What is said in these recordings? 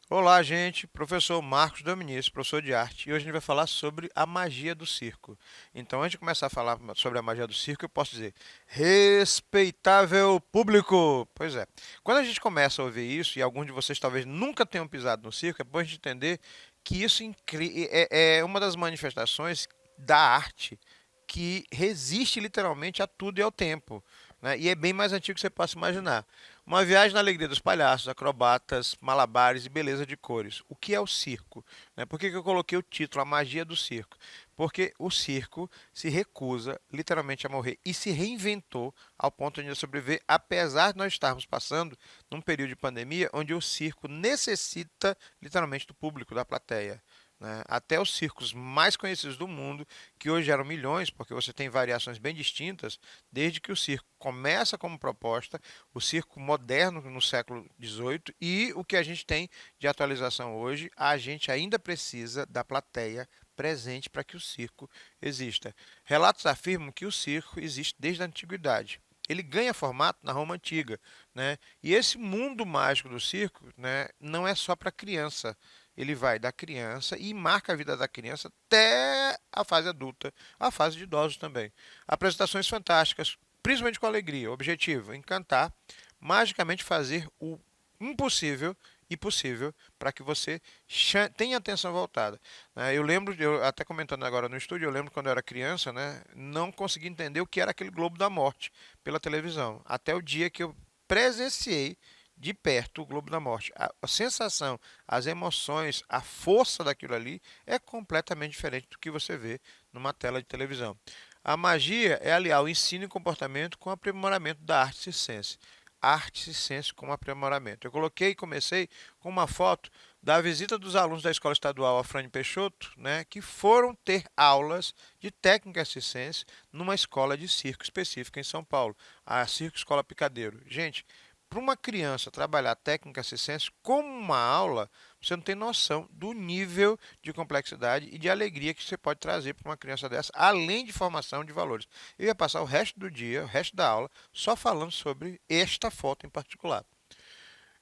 Olá, gente. Professor Marcos Dominici, professor de arte, e hoje a gente vai falar sobre a magia do circo. Então, antes de começar a falar sobre a magia do circo, eu posso dizer: respeitável público! Pois é, quando a gente começa a ouvir isso, e alguns de vocês talvez nunca tenham pisado no circo, é bom a gente entender que isso é uma das manifestações da arte que resiste literalmente a tudo e ao tempo, né? E é bem mais antigo que você possa imaginar. Uma viagem na alegria dos palhaços, acrobatas, malabares e beleza de cores. O que é o circo? Né? Por que eu coloquei o título A Magia do Circo? Porque o circo se recusa literalmente a morrer e se reinventou ao ponto de sobreviver, apesar de nós estarmos passando num período de pandemia onde o circo necessita literalmente do público, da plateia. Né? Até os circos mais conhecidos do mundo, que hoje eram milhões, porque você tem variações bem distintas, desde que o circo começa como proposta, o circo moderno no século XVIII e o que a gente tem de atualização hoje, a gente ainda precisa da plateia presente para que o circo exista. Relatos afirmam que o circo existe desde a antiguidade. Ele ganha formato na Roma antiga, né? E esse mundo mágico do circo, né, não é só para criança. Ele vai da criança e marca a vida da criança até a fase adulta, a fase de idosos também. Apresentações fantásticas, principalmente com alegria. Objetivo: encantar, magicamente fazer o impossível e possível para que você tenha atenção voltada. Né? Eu lembro, eu até comentando agora no estúdio, eu lembro quando eu era criança, né, não conseguia entender o que era aquele Globo da Morte pela televisão, até o dia que eu presenciei de perto o Globo da Morte. A sensação, as emoções, a força daquilo ali é completamente diferente do que você vê numa tela de televisão. A magia é aliar o ensino e comportamento com o aprimoramento da arte circense. Arte circense com aprimoramento. Eu coloquei e comecei com uma foto da visita dos alunos da Escola Estadual Afrânio Peixoto, né, que foram ter aulas de técnica circense numa escola de circo específica em São Paulo, a Circo Escola Picadeiro. Gente, para uma criança trabalhar técnica circense como uma aula, você não tem noção do nível de complexidade e de alegria que você pode trazer para uma criança dessa, além de formação de valores. Eu ia passar o resto do dia, o resto da aula, só falando sobre esta foto em particular.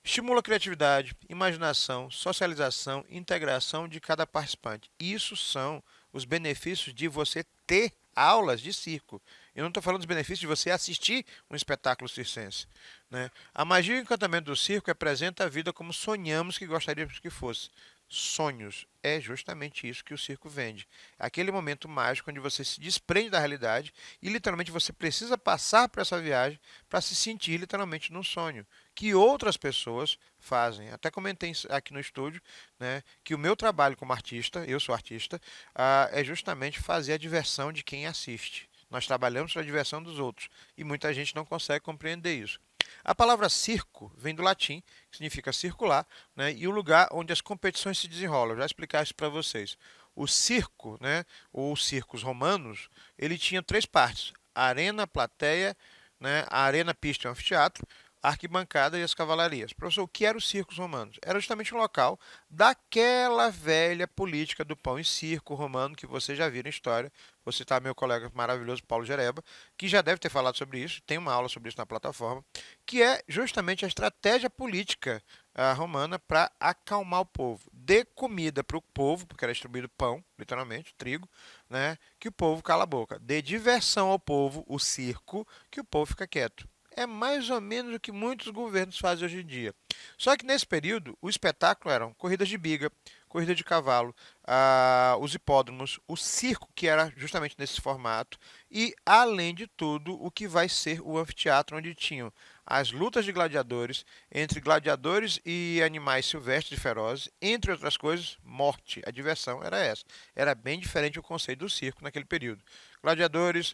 Estimula a criatividade, imaginação, socialização, integração de cada participante. Isso são os benefícios de você ter aulas de circo. Eu não estou falando dos benefícios de você assistir um espetáculo circense. Né? A magia e o encantamento do circo representa a vida como sonhamos que gostaríamos que fosse. Sonhos. É justamente isso que o circo vende. Aquele momento mágico onde você se desprende da realidade e literalmente você precisa passar por essa viagem para se sentir literalmente num sonho que outras pessoas fazem. Até comentei aqui no estúdio, né, que o meu trabalho como artista, eu sou artista, é justamente fazer a diversão de quem assiste. Nós trabalhamos para a diversão dos outros e muita gente não consegue compreender isso. A palavra circo vem do latim, que significa circular, né, e o lugar onde as competições se desenrolam. Eu já explicar isso para vocês. O circo, né, ou os circos romanos, ele tinha três partes: a arena, a plateia, né, a arena, pista e anfiteatro, a arquibancada e as cavalarias. Professor, o que eram os circos romanos? Era justamente um local daquela velha política do pão e circo romano que vocês já viram em história. Vou citar meu colega maravilhoso Paulo Gereba, que já deve ter falado sobre isso, tem uma aula sobre isso na plataforma, que é justamente a estratégia política romana para acalmar o povo. Dê comida para o povo, porque era distribuído pão, literalmente, trigo, né, que o povo cala a boca. Dê diversão ao povo, o circo, que o povo fica quieto. É mais ou menos o que muitos governos fazem hoje em dia. Só que nesse período, o espetáculo eram corridas de biga, corrida de cavalo, os hipódromos, o circo, que era justamente nesse formato, e, além de tudo, o que vai ser o anfiteatro, onde tinham as lutas de gladiadores, entre gladiadores e animais silvestres e ferozes, entre outras coisas, morte. A diversão era essa. Era bem diferente o conceito do circo naquele período. Gladiadores,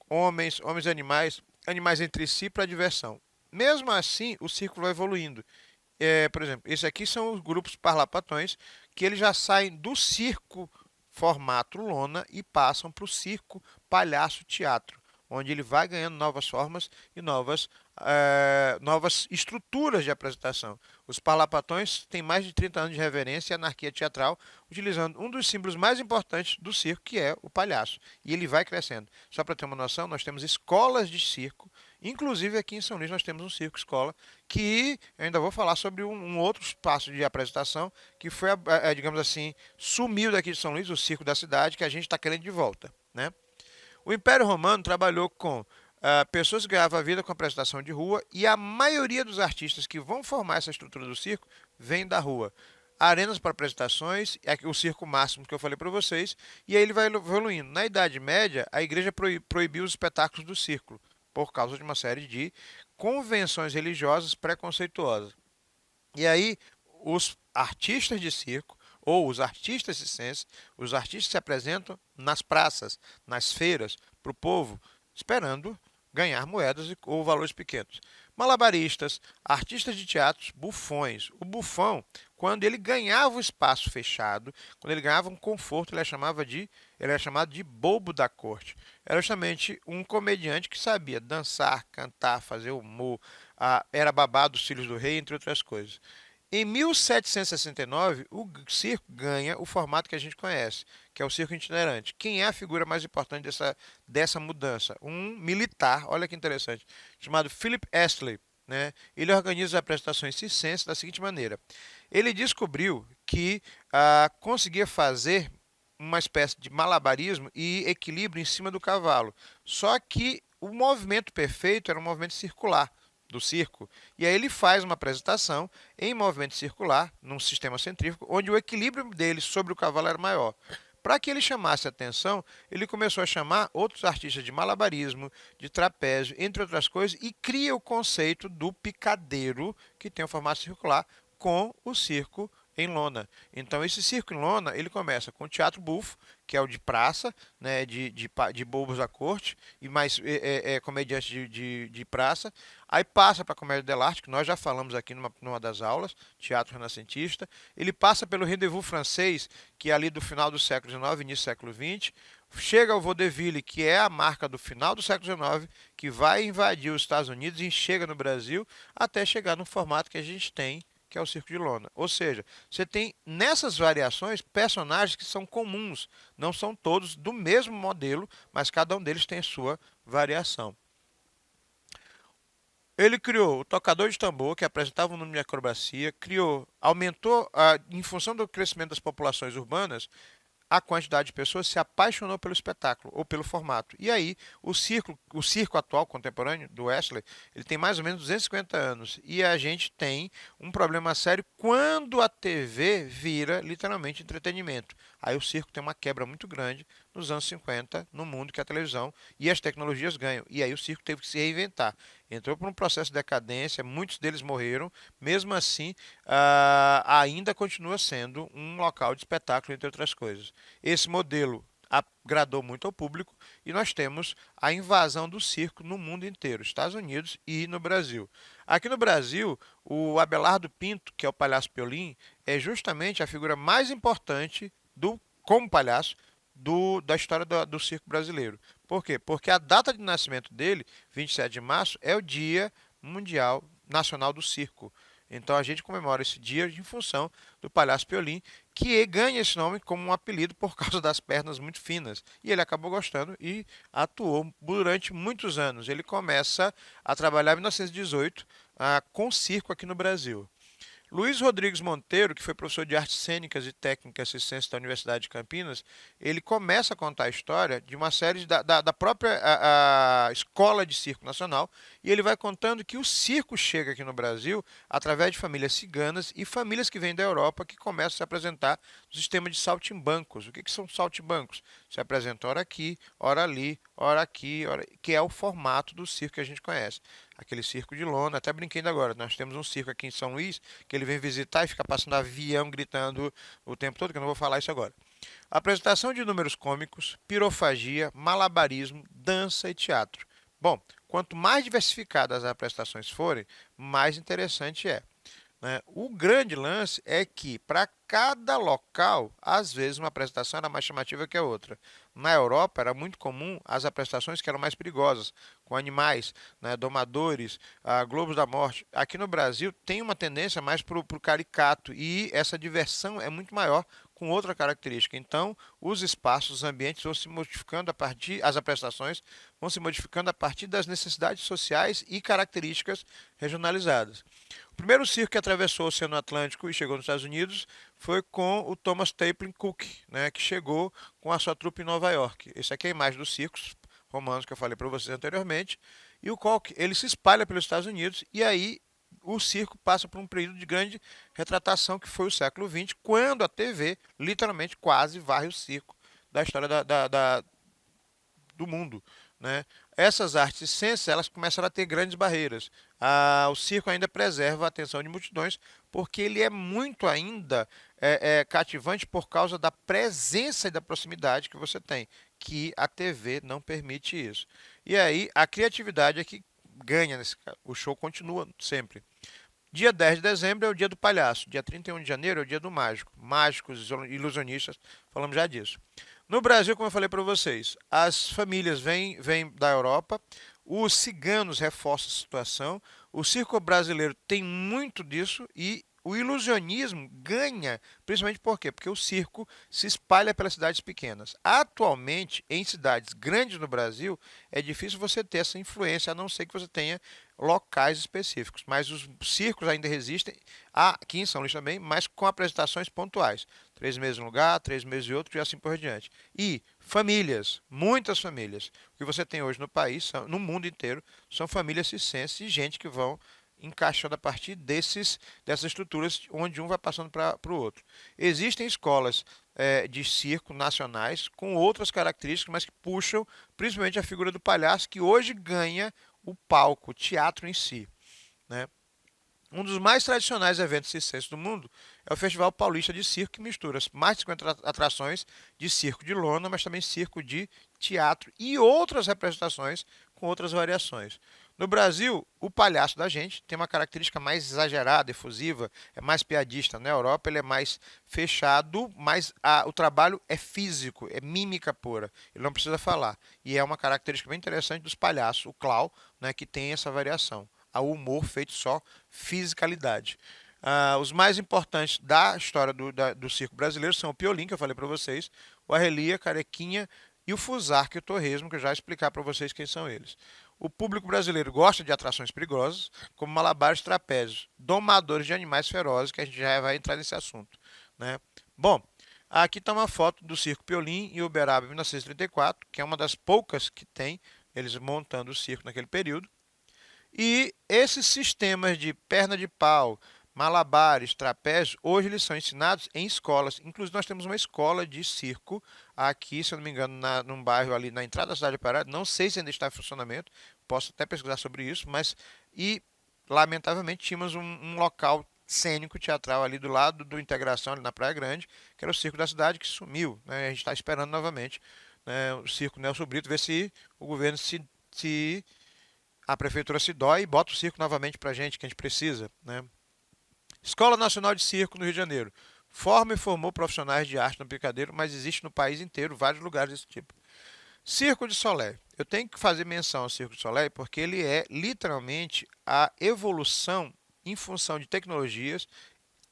homens, homens e animais, animais entre si para diversão. Mesmo assim, o círculo vai evoluindo. Por exemplo, esses aqui são os grupos parlapatões que eles já saem do circo formato lona e passam para o circo palhaço teatro, onde ele vai ganhando novas formas e novas estruturas de apresentação. Os parlapatões têm mais de 30 anos de reverência e anarquia teatral, utilizando um dos símbolos mais importantes do circo, que é o palhaço. E ele vai crescendo. Só para ter uma noção, nós temos escolas de circo, inclusive aqui em São Luís nós temos um circo escola, que eu ainda vou falar sobre um outro espaço de apresentação, que foi, digamos assim, sumiu daqui de São Luís, o circo da cidade, que a gente está querendo de volta, né? O Império Romano trabalhou com pessoas que ganhavam a vida com apresentação de rua e a maioria dos artistas que vão formar essa estrutura do circo vem da rua. Arenas para apresentações, o circo máximo que eu falei para vocês, e aí ele vai evoluindo. Na Idade Média, a igreja proibiu os espetáculos do circo, por causa de uma série de convenções religiosas preconceituosas. E aí, os artistas de circo, ou os artistas circenses, os artistas se apresentam nas praças, nas feiras, para o povo, esperando ganhar moedas ou valores pequenos. Malabaristas, artistas de teatros, bufões. O bufão, quando ele ganhava o espaço fechado, quando ele ganhava um conforto, ele era chamado de bobo da corte. Era justamente um comediante que sabia dançar, cantar, fazer humor, era babado dos filhos do rei, entre outras coisas. Em 1769, o circo ganha o formato que a gente conhece, que é o circo itinerante. Quem é a figura mais importante dessa mudança? Um militar, olha que interessante, chamado Philip Astley. Né? Ele organiza as apresentações circenses da seguinte maneira. Ele descobriu que conseguia fazer uma espécie de malabarismo e equilíbrio em cima do cavalo. Só que o movimento perfeito era um movimento circular do circo. E aí ele faz uma apresentação em movimento circular, num sistema centrífugo, onde o equilíbrio dele sobre o cavalo era maior. Para que ele chamasse a atenção, ele começou a chamar outros artistas de malabarismo, de trapézio, entre outras coisas, e cria o conceito do picadeiro, que tem o formato circular, com o circo em lona. Então, esse circo em lona, ele começa com o teatro bufo, que é o de praça, né, de bobos da corte, e mais comediantes de praça. Aí passa para a comédia dell'arte, que nós já falamos aqui numa das aulas, teatro renascentista. Ele passa pelo rendezvous francês, que é ali do final do século XIX, início do século XX. Chega ao vaudeville, que é a marca do final do século XIX, que vai invadir os Estados Unidos e chega no Brasil, até chegar no formato que a gente tem, que é o circo de lona. Ou seja, você tem nessas variações personagens que são comuns, não são todos do mesmo modelo, mas cada um deles tem sua variação. Ele criou o tocador de tambor, que apresentava um número de acrobacia, aumentou, em função do crescimento das populações urbanas, a quantidade de pessoas se apaixonou pelo espetáculo ou pelo formato. E aí, o circo atual, contemporâneo, do Wesley, ele tem mais ou menos 250 anos. E a gente tem um problema sério quando a TV vira literalmente entretenimento. Aí o circo tem uma quebra muito grande nos anos 50, no mundo que a televisão e as tecnologias ganham. E aí o circo teve que se reinventar. Entrou por um processo de decadência, muitos deles morreram. Mesmo assim, ainda continua sendo um local de espetáculo, entre outras coisas. Esse modelo agradou muito ao público e nós temos a invasão do circo no mundo inteiro, Estados Unidos e no Brasil. Aqui no Brasil, o Abelardo Pinto, que é o Palhaço Piolim, é justamente a figura mais importante como palhaço da história do circo brasileiro. Por quê? Porque a data de nascimento dele, 27 de março, é o Dia Mundial Nacional do Circo. Então a gente comemora esse dia em função do Palhaço Piolim, que ganha esse nome como um apelido por causa das pernas muito finas. E ele acabou gostando e atuou durante muitos anos. Ele começa a trabalhar em 1918 com circo aqui no Brasil. Luiz Rodrigues Monteiro, que foi professor de artes cênicas e técnicas circenses da Universidade de Campinas, ele começa a contar a história de uma série da própria a Escola de Circo Nacional, e ele vai contando que o circo chega aqui no Brasil através de famílias ciganas e famílias que vêm da Europa que começam a se apresentar no sistema de saltimbancos. O que são saltimbancos? Se apresenta ora aqui, ora ali, ora aqui, que é o formato do circo que a gente conhece. Aquele circo de lona, até brinquei agora. Nós temos um circo aqui em São Luís que ele vem visitar e fica passando avião gritando o tempo todo, que eu não vou falar isso agora. Apresentação de números cômicos, pirofagia, malabarismo, dança e teatro. Bom, quanto mais diversificadas as apresentações forem, mais interessante é. né? O grande lance é que, para cada local, às vezes uma apresentação era mais chamativa que a outra. Na Europa, era muito comum as apresentações que eram mais perigosas, com animais, né, domadores, globos da morte. Aqui no Brasil, tem uma tendência mais para o caricato, e essa diversão é muito maior com outra característica. Então, os espaços, os ambientes vão se modificando a partir, as apresentações vão se modificando a partir das necessidades sociais e características regionalizadas. O primeiro circo que atravessou o Oceano Atlântico e chegou nos Estados Unidos foi com o Thomas Taplin Cook, né, que chegou com a sua trupe em Nova York. Esse aqui é a imagem dos circos romanos que eu falei para vocês anteriormente. E o Cook, ele se espalha pelos Estados Unidos, e aí o circo passa por um período de grande retratação, que foi o século XX, quando a TV literalmente quase varre o circo da história do mundo, né? Essas artes e ciências, elas começaram a ter grandes barreiras. O circo ainda preserva a atenção de multidões, porque ele é muito ainda cativante por causa da presença e da proximidade que você tem, que a TV não permite isso. E aí a criatividade é que ganha nesse caso. O show continua sempre. Dia 10 de dezembro é o dia do palhaço. Dia 31 de janeiro é o dia do mágico. Mágicos, ilusionistas, falamos já disso. No Brasil, como eu falei para vocês, as famílias vêm da Europa, os ciganos reforçam a situação, o circo brasileiro tem muito disso, e o ilusionismo ganha, principalmente por quê? Porque o circo se espalha pelas cidades pequenas. Atualmente, em cidades grandes no Brasil, é difícil você ter essa influência, a não ser que você tenha locais específicos. Mas os circos ainda resistem, aqui em São Luís também, mas com apresentações pontuais. 3 meses em um lugar, 3 meses em outro, e assim por diante. E famílias, muitas famílias. O que você tem hoje no país, no mundo inteiro, são famílias circenses e gente que vão encaixando a partir dessas estruturas, onde um vai passando para o outro. Existem escolas de circo nacionais com outras características, mas que puxam principalmente a figura do palhaço, que hoje ganha o palco, o teatro em si, né? Um dos mais tradicionais eventos circenses do mundo é o Festival Paulista de Circo, que mistura mais de 50 atrações de circo de lona, mas também circo de teatro e outras representações com outras variações. No Brasil, o palhaço da gente tem uma característica mais exagerada, efusiva, é mais piadista. Na Europa, ele é mais fechado, mas o trabalho é físico, é mímica pura. Ele não precisa falar. E é uma característica bem interessante dos palhaços, o clown, né, que tem essa variação. Ao humor feito só fisicalidade. Os mais importantes da história do circo brasileiro são o Piolim, que eu falei para vocês, o Arrelia, Carequinha e o Fusarca e o Torresmo, que eu já vou explicar para vocês quem são eles. O público brasileiro gosta de atrações perigosas, como malabares, trapézios, domadores de animais ferozes, que a gente já vai entrar nesse assunto, né? Bom, aqui está uma foto do Circo Piolim em Uberaba, em 1934, que é uma das poucas que tem, eles montando o circo naquele período. E esses sistemas de perna de pau, malabares, trapézios, hoje eles são ensinados em escolas. Inclusive, nós temos uma escola de circo aqui, se eu não me engano, num bairro ali na entrada da cidade de Pará. Não sei se ainda está em funcionamento, posso até pesquisar sobre isso, mas lamentavelmente tínhamos um local cênico teatral ali do lado do Integração, ali na Praia Grande, que era o circo da cidade, que sumiu, né? A gente está esperando novamente, né, o circo Nelson Brito, ver se o governo se a prefeitura se dói e bota o circo novamente para a gente, que a gente precisa, né? Escola Nacional de Circo no Rio de Janeiro. Forma e formou profissionais de arte no picadeiro, mas existe no país inteiro vários lugares desse tipo. Circo de Solé. Eu tenho que fazer menção ao Circo de Solé porque ele é literalmente a evolução em função de tecnologias,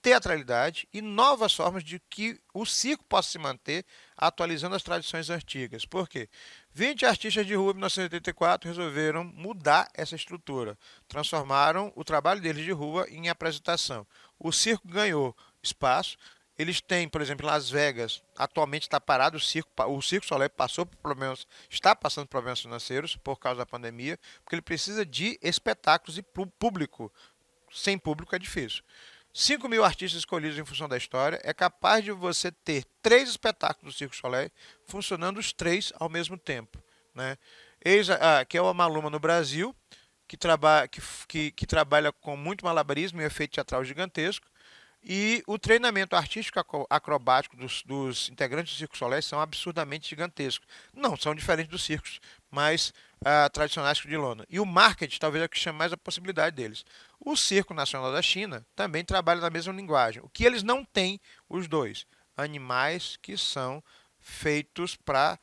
teatralidade e novas formas de que o circo possa se manter atualizando as tradições antigas. Por quê? 20 artistas de rua em 1984 resolveram mudar essa estrutura, transformaram o trabalho deles de rua em apresentação. O circo ganhou espaço. Eles têm, por exemplo, em Las Vegas, atualmente está parado o Circo Soleil passou por problemas, está passando por problemas financeiros por causa da pandemia, porque ele precisa de espetáculos e público. Sem público é difícil. 5.000 artistas escolhidos em função da história, é capaz de você ter 3 espetáculos do Circo Soleil funcionando os 3 ao mesmo tempo, né? Eis que é o Maluma no Brasil, que trabalha com muito malabarismo e efeito teatral gigantesco. E o treinamento artístico acrobático dos integrantes do Circo Soleil são absurdamente gigantescos. Não são diferentes dos circos mais tradicionais que o de lona. E o marketing talvez é o que chama mais a possibilidade deles. O Circo Nacional da China também trabalha na mesma linguagem. O que eles não têm, os dois? Animais que são feitos para,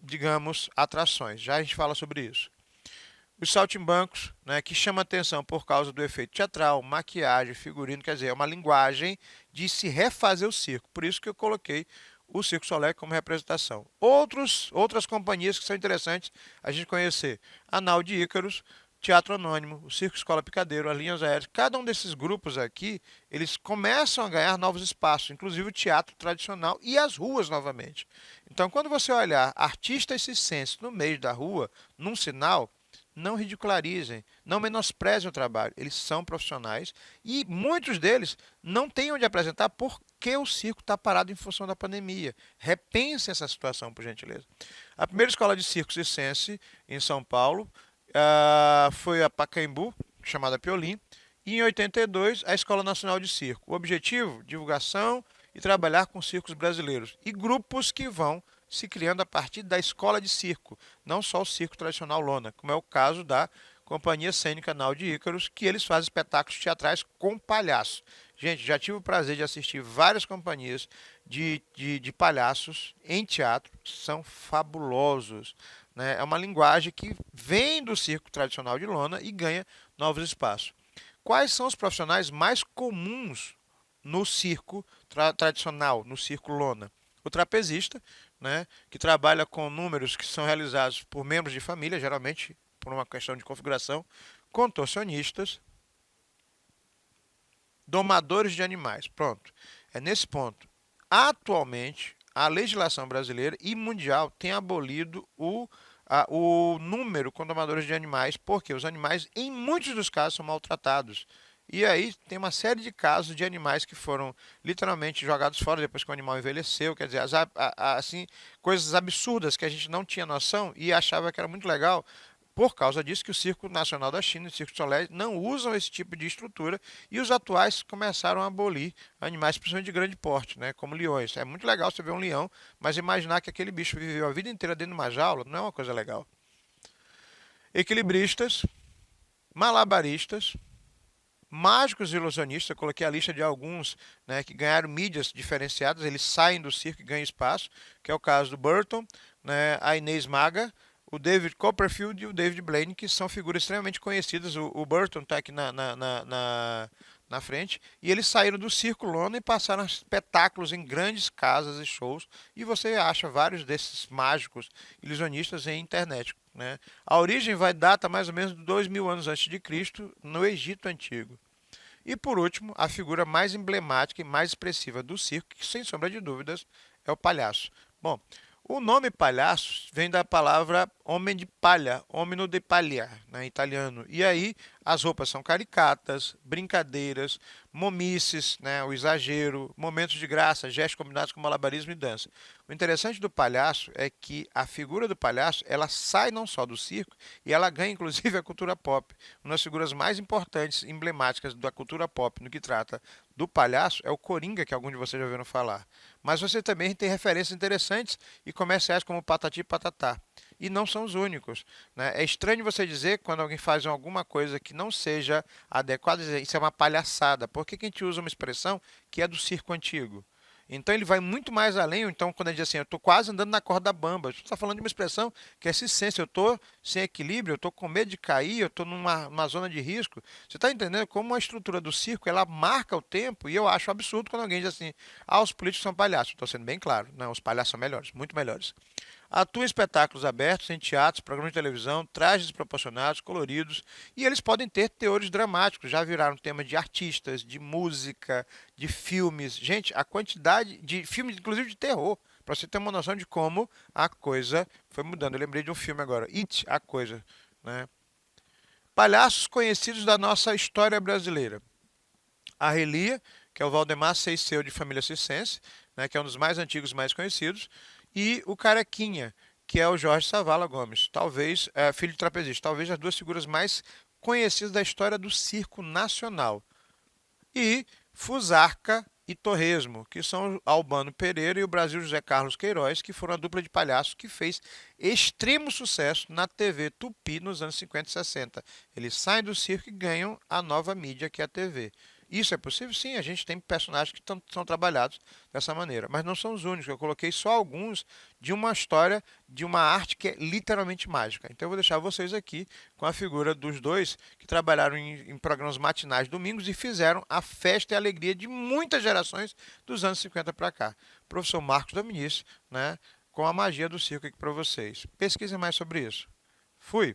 digamos, atrações. Já a gente fala sobre isso. Os saltimbancos, né, que chama atenção por causa do efeito teatral, maquiagem, figurino, quer dizer, é uma linguagem de se refazer o circo. Por isso que eu coloquei o Circo Soleil como representação. Outras companhias que são interessantes a gente conhecer. A Nau de Ícaros, Teatro Anônimo, o Circo Escola Picadeiro, as linhas aéreas. Cada um desses grupos aqui, eles começam a ganhar novos espaços, inclusive o teatro tradicional e as ruas novamente. Então, quando você olhar artistas circenses no meio da rua, num sinal, não ridicularizem, não menosprezem o trabalho. Eles são profissionais e muitos deles não têm onde apresentar porque o circo está parado em função da pandemia. Repensem essa situação, por gentileza. A primeira escola de circo circense em São Paulo foi a Pacaembu, chamada Piolim, e em 82 a Escola Nacional de Circo. O objetivo, divulgação e trabalhar com circos brasileiros e grupos que vão se criando a partir da escola de circo, não só o circo tradicional lona, como é o caso da Companhia Cênica Nau de Ícaros, que eles fazem espetáculos teatrais com palhaço. Gente, já tive o prazer de assistir várias companhias de palhaços em teatro, são fabulosos. Né? É uma linguagem que vem do circo tradicional de lona e ganha novos espaços. Quais são os profissionais mais comuns no circo tradicional, no circo lona? O trapezista, né, que trabalha com números que são realizados por membros de família, geralmente por uma questão de configuração, contorcionistas, domadores de animais. Pronto. É nesse ponto. Atualmente, a legislação brasileira e mundial tem abolido o número com domadores de animais, porque os animais, em muitos dos casos, são maltratados. E aí tem uma série de casos de animais que foram literalmente jogados fora depois que o animal envelheceu, quer dizer, assim, coisas absurdas que a gente não tinha noção e achava que era muito legal. Por causa disso que o Circo Nacional da China e o Circo de Soleil não usam esse tipo de estrutura e os atuais começaram a abolir animais, principalmente de grande porte, né, como leões. É muito legal você ver um leão, mas imaginar que aquele bicho viveu a vida inteira dentro de uma jaula não é uma coisa legal. Equilibristas, malabaristas, mágicos e ilusionistas, eu coloquei a lista de alguns, né, que ganharam mídias diferenciadas, eles saem do circo e ganham espaço, que é o caso do Burton, né, a Inês Maga, o David Copperfield e o David Blaine, que são figuras extremamente conhecidas. O Burton está aqui na frente, e eles saíram do circo lona e passaram espetáculos em grandes casas e shows, e você acha vários desses mágicos ilusionistas em internet. Né? A origem vai data mais ou menos de 2000 anos antes de Cristo, no Egito Antigo. E por último, a figura mais emblemática e mais expressiva do circo, que sem sombra de dúvidas é o palhaço. Bom, o nome palhaço vem da palavra homem de palha, homino de palha, né, em italiano. E aí as roupas são caricatas, brincadeiras, momices, né, o exagero, momentos de graça, gestos combinados com malabarismo e dança. O interessante do palhaço é que a figura do palhaço, ela sai não só do circo, e ela ganha inclusive a cultura pop. Uma das figuras mais importantes, emblemáticas da cultura pop no que trata do palhaço é o Coringa, que alguns de vocês já ouviram falar. Mas você também tem referências interessantes e comerciais como Patati e Patatá. E não são os únicos. Né? É estranho você dizer quando alguém faz alguma coisa que não seja adequada, dizer isso é uma palhaçada. Por que a gente usa uma expressão que é do circo antigo? Então ele vai muito mais além. Então, quando ele diz assim, eu estou quase andando na corda bamba, você está falando de uma expressão que é ciência, eu estou sem equilíbrio, eu estou com medo de cair, eu estou numa zona de risco. Você está entendendo como a estrutura do circo ela marca o tempo e eu acho absurdo quando alguém diz assim, os políticos são palhaços. Estou sendo bem claro. Não, os palhaços são melhores, muito melhores. Atua em espetáculos abertos, em teatros, programas de televisão, trajes desproporcionados, coloridos, e eles podem ter teores dramáticos, já viraram tema de artistas, de música, de filmes. Gente, a quantidade de filmes, inclusive de terror, para você ter uma noção de como a coisa foi mudando. Eu lembrei de um filme agora, It, a coisa. Né? Palhaços conhecidos da nossa história brasileira. A Relia, que é o Valdemar Seisseu de família circense, né, que é um dos mais antigos e mais conhecidos, e o Carequinha, que é o Jorge Savala Gomes, talvez filho de trapezista, talvez as duas figuras mais conhecidas da história do circo nacional. E Fusarca e Torresmo, que são o Albano Pereira e o Brasil José Carlos Queiroz, que foram a dupla de palhaços que fez extremo sucesso na TV Tupi nos anos 50 e 60. Eles saem do circo e ganham a nova mídia que é a TV. Isso é possível? Sim, a gente tem personagens que são trabalhados dessa maneira, mas não são os únicos. Eu coloquei só alguns de uma história, de uma arte que é literalmente mágica. Então eu vou deixar vocês aqui com a figura dos dois que trabalharam em programas matinais domingos e fizeram a festa e a alegria de muitas gerações dos anos 50 para cá. Professor Marcos Dominici, né, com a magia do circo aqui para vocês. Pesquisem mais sobre isso. Fui!